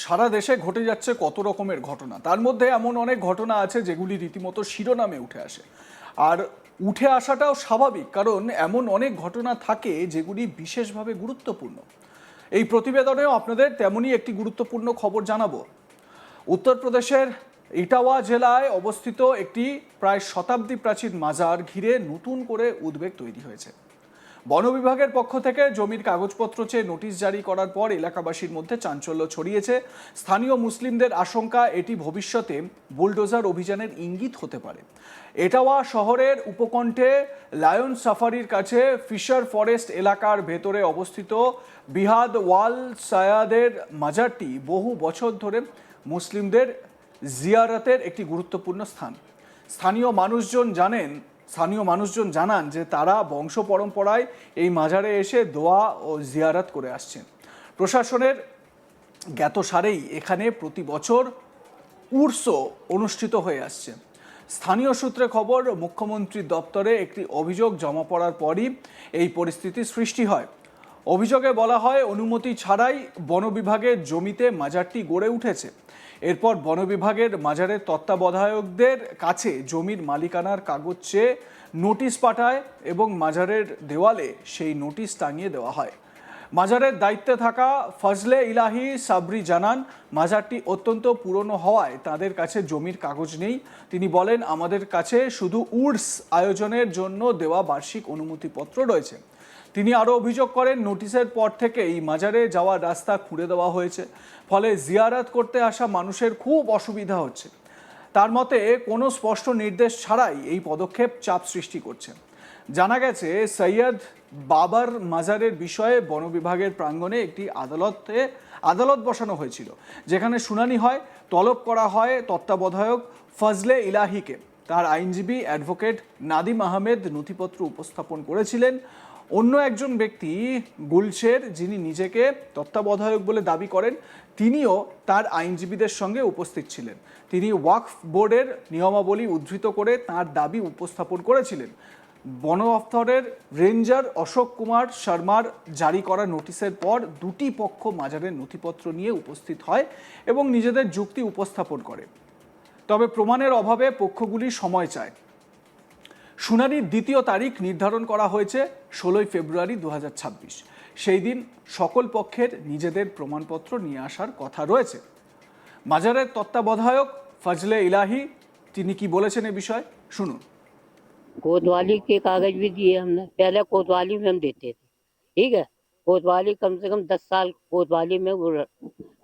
সারা দেশে ঘটে যাচ্ছে কত রকমের ঘটনা, তার মধ্যে এমন অনেক ঘটনা আছে যেগুলি রীতিমতো শিরোনামে উঠে আসে। আর উঠে আসাটাও স্বাভাবিক, কারণ এমন অনেক ঘটনা থাকে যেগুলি বিশেষভাবে গুরুত্বপূর্ণ। এই প্রতিবেদনেও আপনাদের তেমনই একটি গুরুত্বপূর্ণ খবর জানাবো। উত্তরপ্রদেশের ইটাওয়া জেলায় অবস্থিত একটি প্রায় শতাব্দী প্রাচীন মাজার ঘিরে নতুন করে উদ্বেগ তৈরি হয়েছে। বন বিভাগের পক্ষ থেকে জমির কাগজপত্র চেয়ে নোটিশ জারি করার পর এলাকাবাসীর মধ্যে চাঞ্চল্য ছড়িয়েছে। স্থানীয় মুসলিমদের আশঙ্কা এটি ভবিষ্যতে বুলডোজার অভিযানের ইঙ্গিত হতে পারে। এটাওয়া শহরের উপকণ্ঠে লায়ন সাফারির কাছে ফিশার ফরেস্ট এলাকার ভেতরে অবস্থিত বিহাদ ওয়াল সায়াদের মাজারটি বহু বছর ধরে মুসলিমদের জিয়ারতের একটি গুরুত্বপূর্ণ স্থান। স্থানীয় মানুষজন জানান যে তারা বংশ পরম্পরায় এই মাজারে এসে দোয়া ও জিয়ারত করে আসছেন। প্রশাসনের জ্ঞাতসারেই এখানে প্রতি বছর উর্সও অনুষ্ঠিত হয়ে আসছে। স্থানীয় সূত্রে খবর, মুখ্যমন্ত্রীর দপ্তরে একটি অভিযোগ জমা পড়ার পরই এই পরিস্থিতির সৃষ্টি হয়। অভিযোগে বলা হয়, অনুমতি ছাড়াই বন বিভাগের জমিতে মাজারটি গড়ে উঠেছে। এরপর বন বিভাগের মাজারের তত্ত্বাবধায়কদের কাছে জমির মালিকানার কাগজ চেয়ে নোটিশ পাঠায় এবং মাজারের দেওয়ালে সেই নোটিশ টাঙিয়ে দেওয়া হয়। মাজারের দায়িত্বে থাকা ফজলে ইলাহি সাবরি জানান, মাজারটি অত্যন্ত পুরনো হওয়ায় তাদের কাছে জমির কাগজ নেই। তিনি বলেন, আমাদের কাছে শুধু উর্স আয়োজনের জন্য দেওয়া বার্ষিক অনুমতিপত্র রয়েছে। তিনি আরও অভিযোগ করেন, নোটিশের পর থেকে এই মাজারে যাওয়ার রাস্তা খুঁড়ে দেওয়া হয়েছে, ফলে জিয়ারত করতে আসা মানুষের খুব অসুবিধা হচ্ছে। তার মতে, কোনো স্পষ্ট নির্দেশ ছাড়াই এই পদক্ষেপ চাপ সৃষ্টি করছে। জানা গেছে, সৈয়দ বাবার মাজারের বিষয়ে বন বিভাগের প্রাঙ্গণে একটি আদালত বসানো হয়েছিল, যেখানে শুনানি হয়। তলব করা হয় তত্ত্বাবধায়ক ফজলে ইলাহিকে। তার আইনজীবী অ্যাডভোকেট নাদিম আহমেদ নথিপত্র উপস্থাপন করেছিলেন। অন্য একজন ব্যক্তি গুলশের, যিনি নিজেকে তত্ত্বাবধায়ক বলে দাবি করেন, তিনিও তার আইনজীবীদের সঙ্গে উপস্থিত ছিলেন। তিনি ওয়াকফ বোর্ডের নিয়মাবলী উদ্ধৃত করে তার দাবি উপস্থাপন করেছিলেন। বন দফতরের রেঞ্জার অশোক কুমার শর্মার জারি করা নোটিশের পর দুটি পক্ষ মাজারের নথিপত্র নিয়ে উপস্থিত হয় এবং নিজেদের যুক্তি উপস্থাপন করে। তবে প্রমাণের অভাবে পক্ষগুলি সময় চায়। শুনানির দ্বিতীয় তারিখ নির্ধারণ করা হয়েছে 16 ফেব্রুয়ারি 2026। সেই দিন সকল পক্ষের নিজেদের প্রমাণপত্র নিয়ে আসার কথা রয়েছে। মাজারের তত্ত্বাবধায়ক ফজলে ইলাহি তিনি কি বলেছেন এ বিষয়ে শুনুন। कोतवाली के कागज भी दिए हमने। पहले कोतवाली में हम देते थे, ठीक है। कोतवाली कम से कम 10 साल कोतवाली में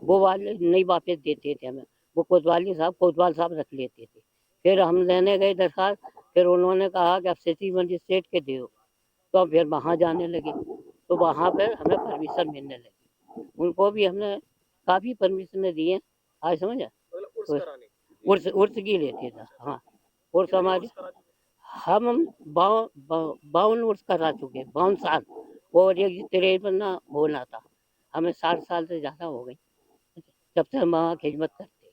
वो वाले नहीं वापस देते थे हमें। वो कोतवाल साहब रख लेते थे। फिर हम लेने गए दरखास्त, फिर उन्होंने कहा कि आप सिटी मजिस्ट्रेट के दो। तो हम फिर वहाँ जाने लगे, तो वहाँ पर हमें परमिशन मिलने लगी। उनको भी हमने काफ़ी परमिशन दिए। आज समझा, उर्स की लेते था। हाँ, उर्स हमारी हम 52 वर्ष करा चुके, 52 साल। और एक 53 ना होना था, हमें 60 साल से ज़्यादा हो गई जब से हम वहाँ खिदमत करते।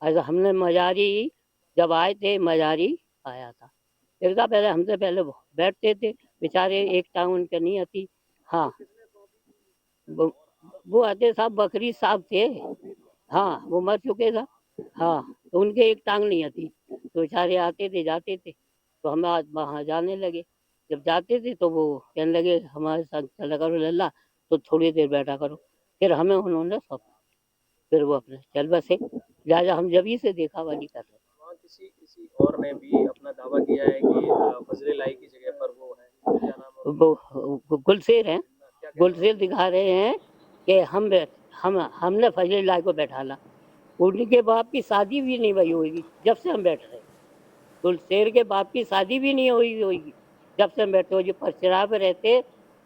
ऐसा हमने मजारी जब आए थे, मजारी आया था एक दफ़ा पहले, हमसे पहले वो बैठते थे बेचारे, एक टांग उनके नहीं आती। हाँ, वो आते साहब, बकरी साहब थे। हाँ, वो मर चुके था। हाँ, तो उनके एक टांग नहीं आती, तो बेचारे आते थे जाते थे। तो हम आज वहाँ जाने लगे। जब जाते थे तो वो कहने लगे हमारे साथ चला करो लल्ला, तो थोड़ी देर बैठा करो। फिर हमें उन्होंने सब, फिर वो अपने चल बसे। लिहाजा हम जब ही से देखा वाली कर रहे। वहाँ किसी और ने भी अपना दावा किया है कि फजले लाई की जगह पर वो है, क्या नाम है? वो गुलशेर हैं, गुलशेर दिखा रहे हैं कि हमने फजले लाई को बैठाला। उनके बाप की शादी भी नहीं हुई होगी जब से हम बैठ रहे। गुलशेर के बाप की शादी भी नहीं हुई होगी जब से हम बैठते हो। जो पचरा पे रहते,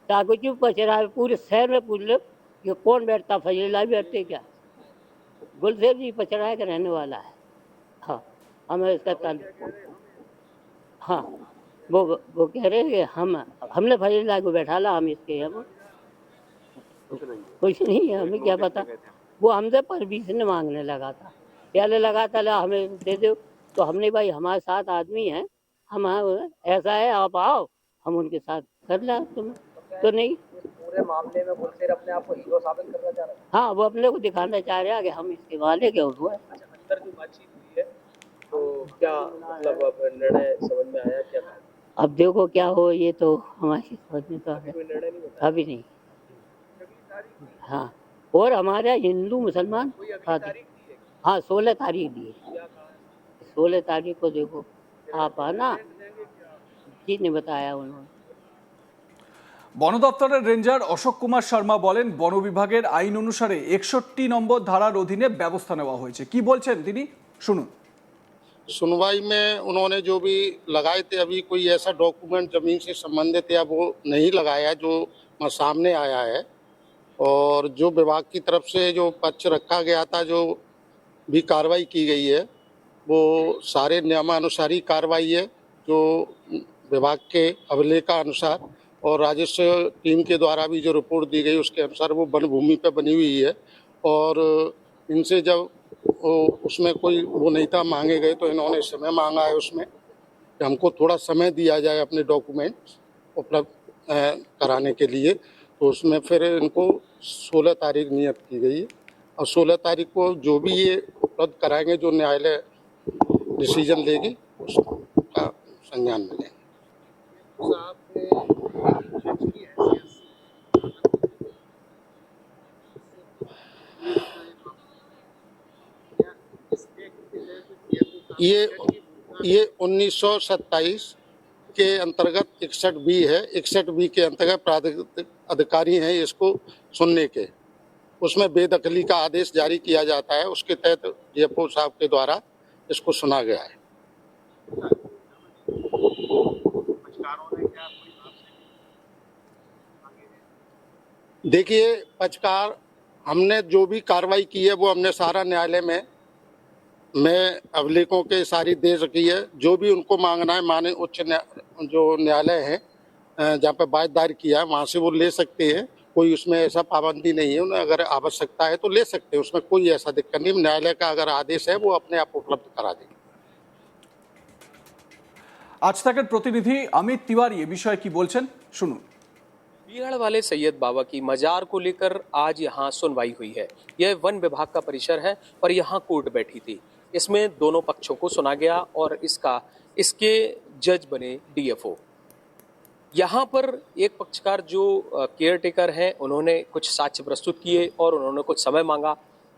कागज पचरा पूरे शहर में पूछ लो कि कौन बैठता, फजला बैठते क्या? गुलशेर जी पचरा का रहने वाला है। हाँ, हमें इसका हाँ, वो कह रहे हैं कि हमने फजला को बैठाला, हम इसके हम कुछ नहीं है, हमें क्या पता। वो हमसे परमिशन मांगने लगा था, पहले लगा था ला हमें दे दो। तो हमने भाई हमारे साथ आदमी हैं, हम ऐसा है आप आओ, हम उनके साथ कर ला। तुम तो नहीं, पूरे मामले में बुलशेर अपने आप को हीरो साबित करना चाह रहा है। हाँ, वो अपने को दिखाना चाह रहे हैं कि हम इसके वाले के हुआ है। अच्छा, अंदर जो बातचीत हुई है तो क्या मतलब अब निर्णय समझ में आया क्या था? अब देखो क्या हो, ये तो हमारी समझ में तो है कोई निर्णय नहीं बताया। अभी नहीं। हाँ, और हमारे हिंदू मुसलमान कोई अगली हाँ तारीख दी है हाँ 16 तारीख दी है। क्या कहा है? 16 तारीख को देखो आप आना, जी ने बताया उन्होंने। বন দপ্তরের রেঞ্জার অশোক কুমার শর্মা বলেন বন বিভাগের আইন অনুসারে 61 নম্বর ধারার অধীনে ব্যবস্থা নেওয়া হয়েছে। কি বলছেন তিনি শুনুন। सुनवाई में उन्होंने जो भी लगाए थे, अभी कोई ऐसा डॉक्यूमेंट जमीन से संबंधित या वो नहीं लगाया जो सामने आया है। और जो विभाग की तरफ से जो पक्ष रखा गया था, जो भी कार्रवाई की गई है, वो सारे नियमानुसार ही कार्रवाई है, जो विभाग के अभिलेख का अनुसार और राजस्व टीम के द्वारा भी जो रिपोर्ट दी गई उसके अनुसार वो वन भूमि पे बनी हुई है। और इनसे जब उसमें कोई वो नहीं था मांगे गए, तो इन्होंने समय मांगा है उसमें कि हमको थोड़ा समय दिया जाए अपने डॉक्यूमेंट्स उपलब्ध कराने के लिए। तो उसमें फिर इनको 16 तारीख नियत की गई है और 16 तारीख को जो भी ये उपलब्ध कराएंगे, जो न्यायालय डिसीजन लेगी उसका संज्ञान मिलेगा। ये 1927 के अंतर्गत 61B है। 61B के अंतर्गत प्राधिकृत अधिकारी हैं इसको सुनने के, उसमें बेदखली का आदेश जारी किया जाता है। उसके तहत डीएफओ साहब के द्वारा इसको सुना गया है। देखिए, पक्षकार हमने जो भी कार्रवाई की है वो हमने सारा न्यायालय में अभिलेखों के सारी दे रखी है। जो भी उनको मांगना है, माने उच्च जो न्यायालय है जहाँ पे बात दायर किया है वहाँ से वो ले सकते हैं। कोई उसमें ऐसा पाबंदी नहीं है, उन्हें अगर आवश्यकता है तो ले सकते हैं, उसमें कोई ऐसा दिक्कत नहीं। न्यायालय का अगर आदेश है वो अपने आप उपलब्ध करा देंगे। আজ তাকের প্রতিনিধি অমিত তিওয়ারি এ বিষয়ে কি বলছেন শুনুন। बीहड़ वाले सैयद बाबा की मजार को लेकर आज यहाँ सुनवाई हुई है। यह वन विभाग का परिसर है और यहाँ कोर्ट बैठी थी। इसमें दोनों पक्षों को सुना गया और इसके जज बने डीएफओ। यहाँ पर एक पक्षकार जो केयर टेकर हैं, उन्होंने कुछ साक्ष्य प्रस्तुत किए और उन्होंने कुछ समय मांगा,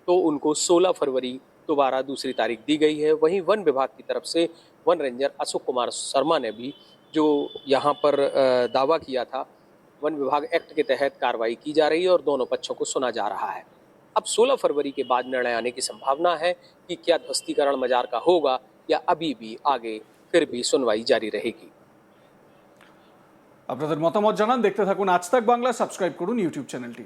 तो उनको 16 फरवरी दोबारा दूसरी तारीख दी गई है। वहीं वन विभाग की तरफ से वन रेंजर अशोक कुमार शर्मा ने भी जो यहाँ पर दावा किया था, वन विभाग एक्ट के तहत कार्रवाई की जा रही है और दोनों पक्षों को सुना जा रहा है। अब 16 फरवरी के बाद निर्णय आने की संभावना है कि क्या ध्वस्तीकरण मजार का होगा या अभी भी आगे फिर भी सुनवाई जारी रहेगी। আপনাদের মতামত জানান, দেখতে থাকুন আজ তাক বাংলা, সাবস্ক্রাইব করুন ইউটিউব চ্যানেলটি।